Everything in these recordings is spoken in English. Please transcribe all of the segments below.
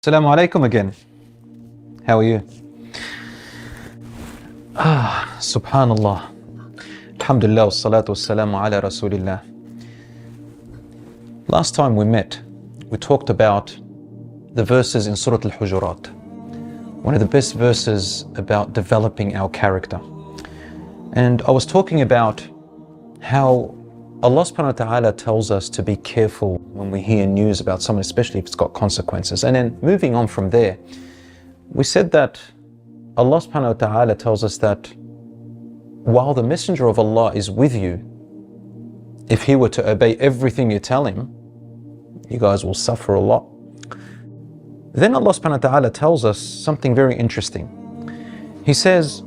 Assalamu alaikum again. How are you? Subhanallah. Alhamdulillah, wassalatu wassalamu ala rasulillah. Last time we met, we talked about the verses in Surah Al-Hujurat. One of the best verses about developing our character. And I was talking about how Allah subhanahu wa ta'ala tells us to be careful when we hear news about someone, especially if it's got consequences. And then moving on from there, we said that Allah subhanahu wa ta'ala tells us that while the messenger of Allah is with you, if he were to obey everything you tell him, you guys will suffer a lot. Then Allah subhanahu wa ta'ala tells us something very interesting. He says,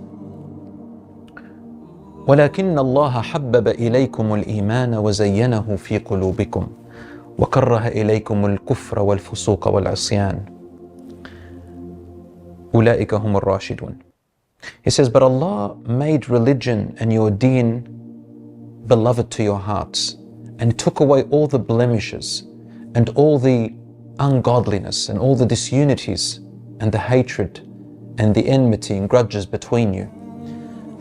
ولكن الله حبب إليكم الإيمان وزينه في قلوبكم وكره إليكم الكفر والفسوق والعصيان أولئك هم الراشدون. He says, but Allah made religion and your deen beloved to your hearts and took away all the blemishes and all the ungodliness and all the disunities and the hatred and the enmity and grudges between you.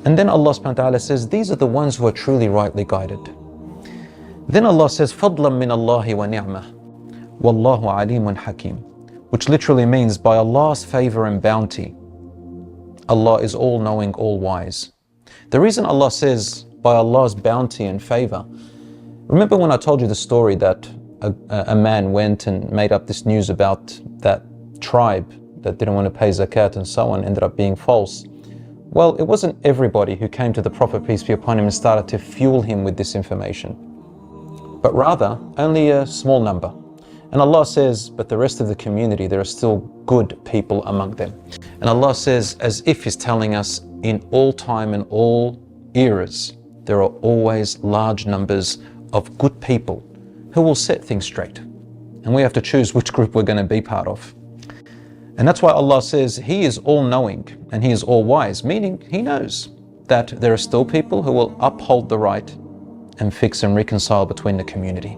And then Allah subhanahu wa ta'ala says, these are the ones who are truly rightly guided. Then Allah says, فَضْلًا مِّنَ اللَّهِ وَنِعْمَةً وَاللَّهُ عَلِيمٌ حَكِيمٌ, which literally means by Allah's favor and bounty, Allah is all-knowing, all-wise. The reason Allah says by Allah's bounty and favor, remember when I told you the story that a man went and made up this news about that tribe that didn't want to pay zakat and so on, ended up being false. Well, it wasn't everybody who came to the Prophet, peace be upon him, and started to fuel him with this information, but rather only a small number. And Allah says, but the rest of the community, there are still good people among them. And Allah says, as if He's telling us, in all time and all eras, there are always large numbers of good people who will set things straight. And we have to choose which group we're going to be part of. And that's why Allah says He is all-knowing and He is all-wise, meaning He knows that there are still people who will uphold the right and fix and reconcile between the community.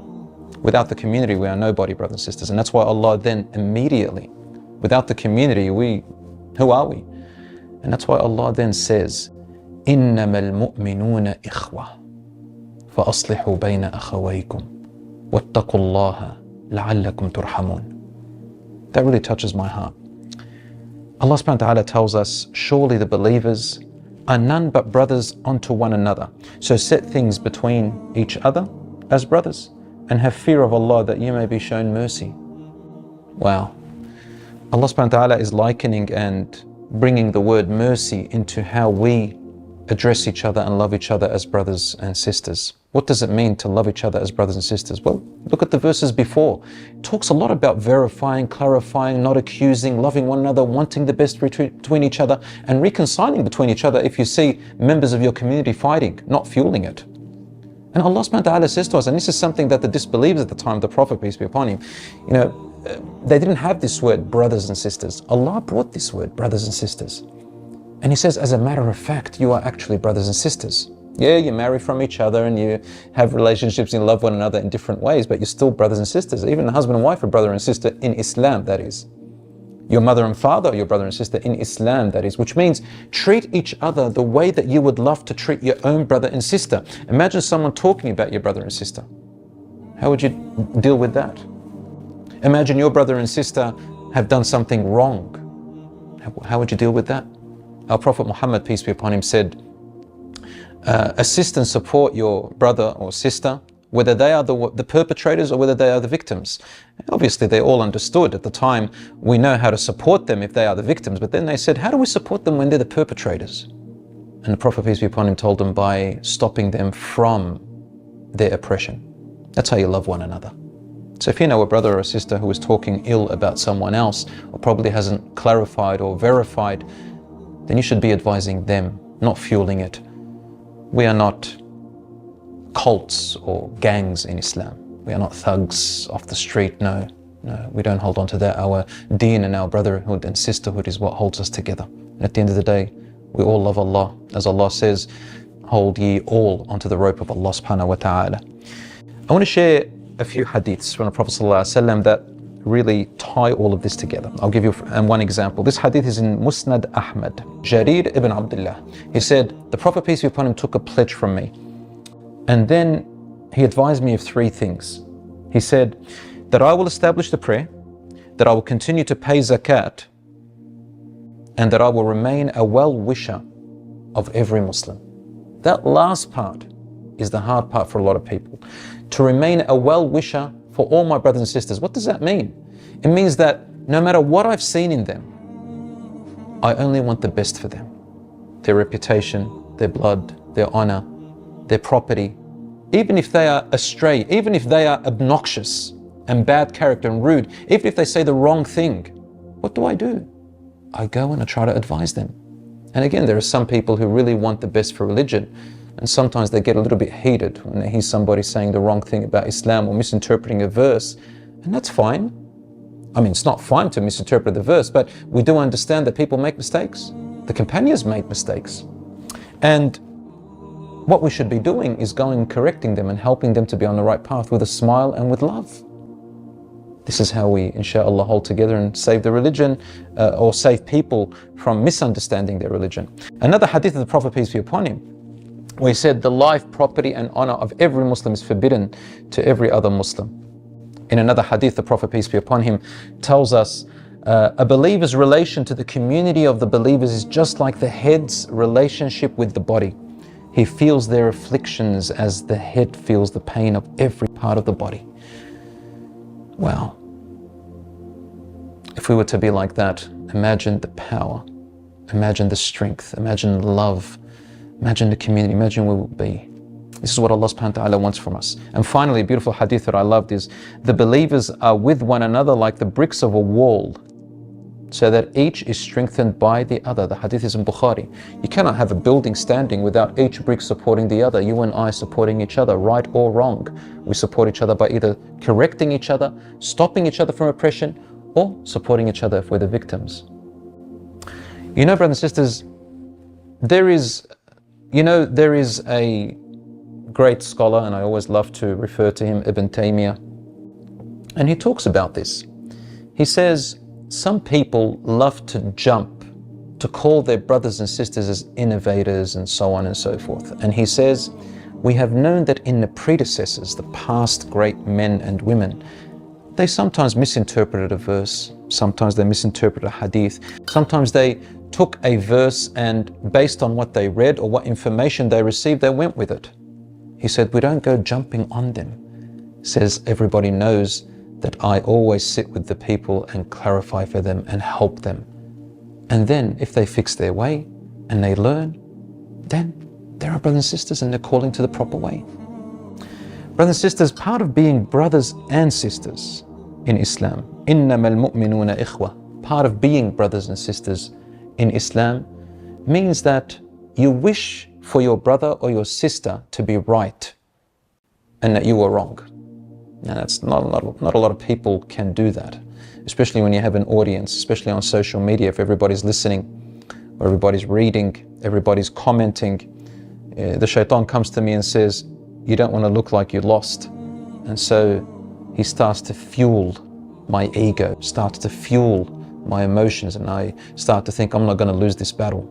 Without the community, we are nobody, brothers and sisters. And that's why Allah then immediately, without the community, who are we? And that's why Allah then says, إِنَّمَا الْمُؤْمِنُونَ إِخْوَةٌ فَأَصْلِحُوا بَيْنَ أَخَوَيْكُمْ وَاتَّقُوا اللَّهَ لَعَلَّكُمْ تُرْحَمُونَ. That really touches my heart. Allah subhanahu wa ta'ala tells us, surely the believers are none but brothers unto one another. So set things between each other as brothers and have fear of Allah that you may be shown mercy. Wow. Allah subhanahu wa ta'ala is likening and bringing the word mercy into how we address each other and love each other as brothers and sisters. What does it mean to love each other as brothers and sisters? Well, look at the verses before. It talks a lot about verifying, clarifying, not accusing, loving one another, wanting the best between each other, and reconciling between each other if you see members of your community fighting, not fueling it. And Allah subhanahu wa ta'ala says to us, and this is something that the disbelievers at the time of the Prophet, peace be upon him, they didn't have this word, brothers and sisters. Allah brought this word, brothers and sisters. And He says, as a matter of fact, you are actually brothers and sisters. Yeah, you marry from each other and you have relationships, you love one another in different ways, but you're still brothers and sisters. Even a husband and wife are brother and sister in Islam, that is. Your mother and father are your brother and sister in Islam, that is, which means treat each other the way that you would love to treat your own brother and sister. Imagine someone talking about your brother and sister. How would you deal with that? Imagine your brother and sister have done something wrong. How would you deal with that? Our Prophet Muhammad, peace be upon him, said, assist and support your brother or sister, whether they are the perpetrators or whether they are the victims. Obviously, they all understood at the time, we know how to support them if they are the victims, but then they said, how do we support them when they're the perpetrators? And the Prophet, peace be upon him, told them by stopping them from their oppression. That's how you love one another. So if you know a brother or a sister who is talking ill about someone else, or probably hasn't clarified or verified, then you should be advising them, not fueling it. We are not cults or gangs in Islam. We are not thugs off the street. No, we don't hold on to that. Our deen and our brotherhood and sisterhood is what holds us together. And at the end of the day, we all love Allah. As Allah says, hold ye all onto the rope of Allah subhanahu wa ta'ala. I want to share a few hadiths from the Prophet ﷺ that really tie all of this together. I'll give you one example. This hadith is in Musnad Ahmad. Jarir ibn Abdullah, he said, the Prophet, peace be upon him, took a pledge from me. And then he advised me of three things. He said that I will establish the prayer, that I will continue to pay zakat, and that I will remain a well-wisher of every Muslim. That last part is the hard part for a lot of people. To remain a well-wisher for all my brothers and sisters. What does that mean? It means that no matter what I've seen in them, I only want the best for them. Their reputation, their blood, their honor, their property. Even if they are astray, even if they are obnoxious and bad character and rude, even if they say the wrong thing, what do? I go and I try to advise them. And again, there are some people who really want the best for religion, and sometimes they get a little bit heated when they hear somebody saying the wrong thing about Islam or misinterpreting a verse, and that's fine. I mean, it's not fine to misinterpret the verse, but we do understand that people make mistakes. The companions made mistakes. And what we should be doing is going and correcting them and helping them to be on the right path with a smile and with love. This is how we, inshallah, hold together and save the religion or save people from misunderstanding their religion. Another hadith of the Prophet, peace be upon him, where he said, the life, property and honor of every Muslim is forbidden to every other Muslim. In another hadith, the Prophet, peace be upon him, tells us a believer's relation to the community of the believers is just like the head's relationship with the body. He feels their afflictions as the head feels the pain of every part of the body. Wow. If we were to be like that, imagine the power, imagine the strength, imagine the love, imagine the community, imagine where we'll be. This is what Allah subhanahu wa ta'ala wants from us. And finally, a beautiful hadith that I loved is, the believers are with one another like the bricks of a wall, so that each is strengthened by the other. The hadith is in Bukhari. You cannot have a building standing without each brick supporting the other. You and I supporting each other, right or wrong. We support each other by either correcting each other, stopping each other from oppression, or supporting each other if we're the victims. You know, brothers and sisters, there is a great scholar, and I always love to refer to him, Ibn Taymiyyah, and he talks about this. He says, some people love to jump to call their brothers and sisters as innovators and so on and so forth. And he says, we have known that in the predecessors, the past great men and women, they sometimes misinterpreted a verse, sometimes they misinterpreted a hadith, sometimes they took a verse and based on what they read or what information they received, they went with it. He said, we don't go jumping on them. Says, everybody knows that I always sit with the people and clarify for them and help them. And then if they fix their way and they learn, then they're our brothers and sisters and they're calling to the proper way. Brothers and sisters, part of being brothers and sisters in Islam, إِنَّمَا الْمُؤْمِنُونَ إِخْوَةً, part of being brothers and sisters in Islam means that you wish for your brother or your sister to be right and that you were wrong. Now, that's not a lot of people can do that, especially when you have an audience, especially on social media. If everybody's listening, or everybody's reading, everybody's commenting, the shaitan comes to me and says, you don't want to look like you lost. And so he starts to fuel my ego, starts to fuel my emotions, and I start to think I'm not going to lose this battle.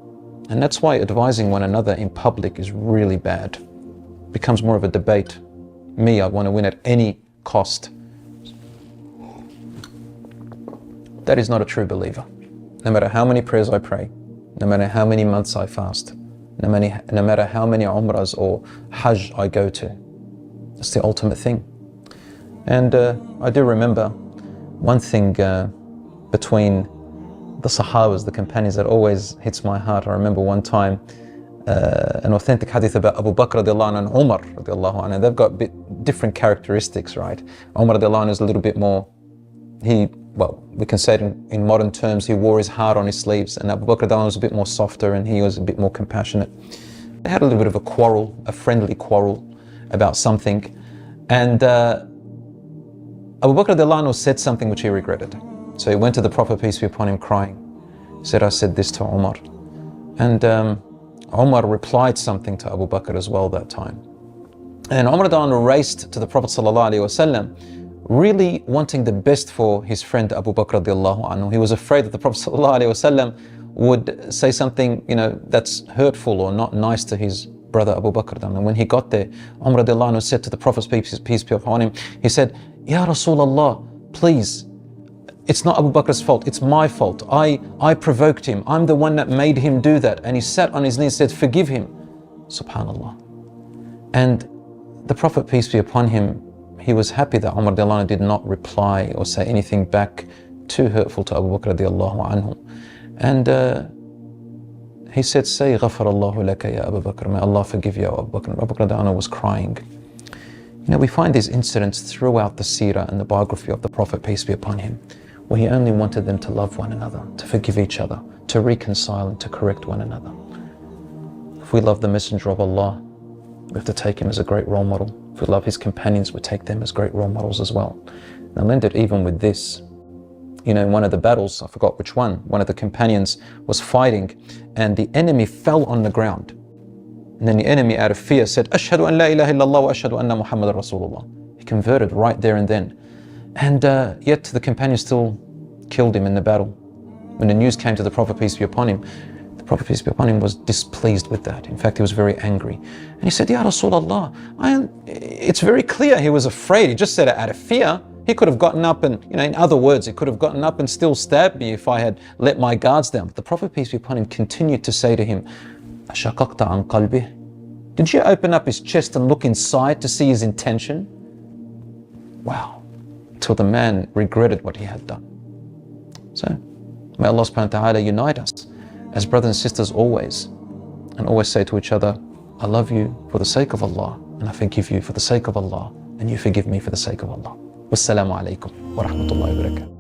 And that's why advising one another in public is really bad. It becomes more of a debate. Me, I want to win at any cost. That is not a true believer. No matter how many prayers I pray, no matter how many months I fast, no matter how many umrahs or hajj I go to, that's the ultimate thing. And I do remember one thing between the Sahabas, the companions, that always hits my heart. I remember one time an authentic hadith about Abu Bakr radiallahu anhu and Umar radiallahu anhu. They've got a bit different characteristics, right? Umar radiallahu anhu is a little bit more, we can say it in modern terms, he wore his heart on his sleeves, and Abu Bakr radiallahu anhu was a bit more softer and he was a bit more compassionate. They had a little bit of a quarrel, a friendly quarrel about something, and Abu Bakr radiallahu anhu said something which he regretted. So he went to the Prophet, peace be upon him, crying. He said, I said this to Umar. And Umar replied something to Abu Bakr as well that time. And Umar raced to the Prophet ﷺ really wanting the best for his friend Abu Bakr radiallahu anhu. He was afraid that the Prophet sallallahu alaihi wasallam would say something, that's hurtful or not nice to his brother Abu Bakr. And when he got there, Umar radiallahu anhu said to the Prophet, peace be upon him, he said, Ya Rasulullah, please, it's not Abu Bakr's fault, it's my fault. I provoked him. I'm the one that made him do that. And he sat on his knees and said, forgive him. Subhanallah. And the Prophet, peace be upon him, he was happy that Umar radiallahu anhu did not reply or say anything back too hurtful to Abu Bakr radiallahu anhu. And he said, say, Ghafarallahu laka ya Abu Bakr, may Allah forgive you, Abu Bakr. Abu Bakr radiallahu anhu was crying. We find these incidents throughout the seerah and the biography of the Prophet, peace be upon him, where he only wanted them to love one another, to forgive each other, to reconcile and to correct one another. If we love the Messenger of Allah, we have to take him as a great role model. If we love his companions, we take them as great role models as well. Now lend it even with this. In one of the battles, I forgot which one of the companions was fighting and the enemy fell on the ground. And then the enemy, out of fear, said, Ashhadu an la ilaha illallah wa ashhadu anna Muhammadan Rasulullah. He converted right there and then. And yet the companion still killed him in the battle. When the news came to the Prophet, peace be upon him, the Prophet, peace be upon him, was displeased with that. In fact, he was very angry. And he said, Ya Rasulullah, it's very clear he was afraid. He just said it out of fear. He could have gotten up and, in other words, he could have gotten up and still stabbed me if I had let my guards down. But the Prophet, peace be upon him, continued to say to him, Ashaqaqta an qalbih? Did you open up his chest and look inside to see his intention? Wow. Till the man regretted what he had done. So, may Allah subhanahu wa ta'ala unite us as brothers and sisters always, and always say to each other, I love you for the sake of Allah, and I forgive you for the sake of Allah, and you forgive me for the sake of Allah. Wassalamu alaikum wa rahmatullahi wa barakatuh.